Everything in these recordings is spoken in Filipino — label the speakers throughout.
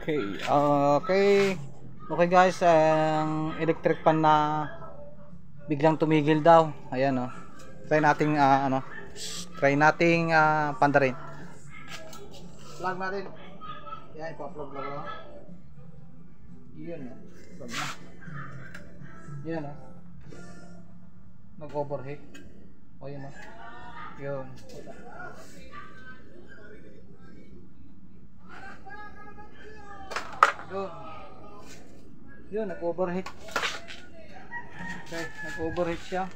Speaker 1: Okay guys, ang electric fan na biglang tumigil daw. Ayan oh. Try nating pandarin. Plug natin. Yan, ipa-plug lang. Iyon oh. Plug na. Yan oh. Nag-overheat. O yun oh. Yun. Yun, nag-overheat. Okay, nag-overheat siya.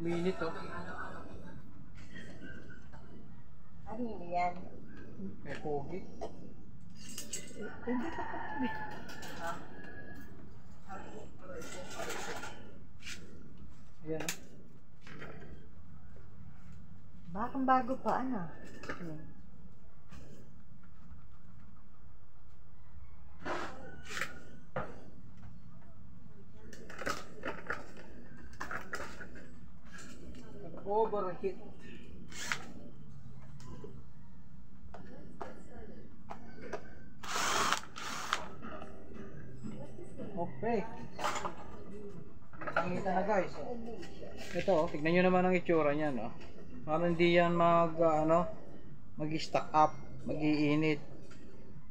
Speaker 1: Minute oh.
Speaker 2: Ano yan?
Speaker 1: May pogi.
Speaker 2: Hindi ka pa.
Speaker 1: Ha? Ayan oh.
Speaker 2: Bakang bago pa, ano?
Speaker 1: Overheat. Okay. Nakita na guys. Ito oh, tignan nyo naman ang itsura niyan oh. Parang hindi yan mag-stack up, mag-iinit.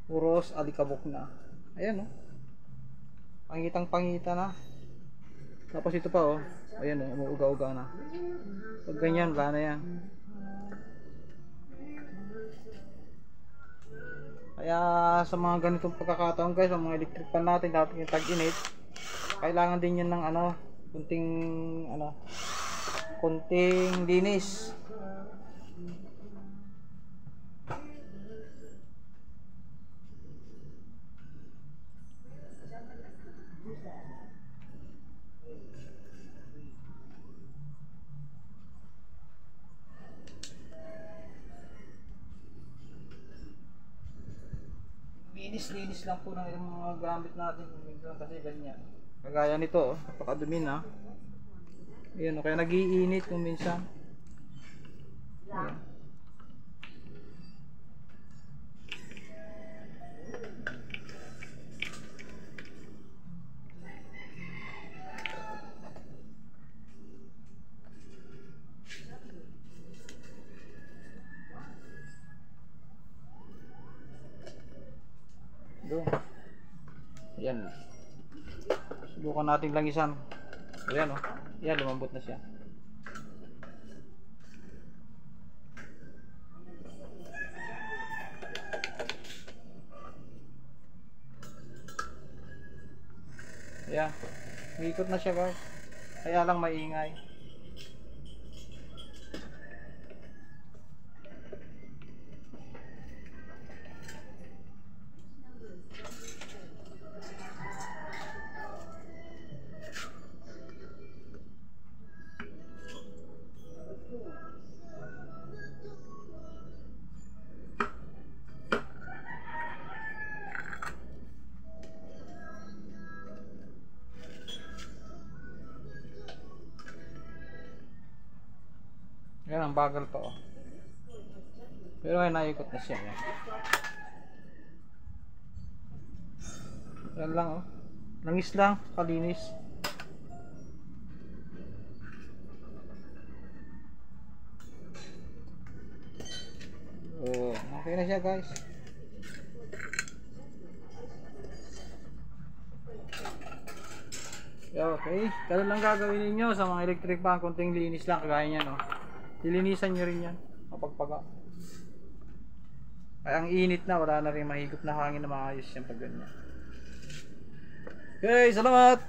Speaker 1: Puros alikabok na. Ayan oh. Pangitang-pangita na. Tapos ito pa oh. Ayan oh, umuuga-uga na. Pag ganyan, wala na yan. Kaya sa mga ganitong pagkakataon guys, ang mga electric fan natin dapat yung tag-init. Kailangan din yan ng konting linis. Linis lang po ng mga gamit natin kasi ganyan. Kagaya nito, napakadumi na. Ayan, kaya nag-iinit kung minsan. Ayan. Doon. Ayan. Subukan natin langisan. Ayan o. Ayan, lumambot na siya. Ayan. Ikot na siya guys. Kaya lang maingay. Yan ang bagal pa oh. Pero ay naikot na siya yan. Yan lang oh. Langis lang, kalinis. Oh, okay na siya guys. Okay, ganun lang gagawin ninyo sa mga electric fan, konting linis lang kagaya niyan oh. Lilinisan nyo rin yan kapag paga. Kaya ang init na, wala na rin mahigop na hangin na maayos yan pag ganyan. Okay, salamat!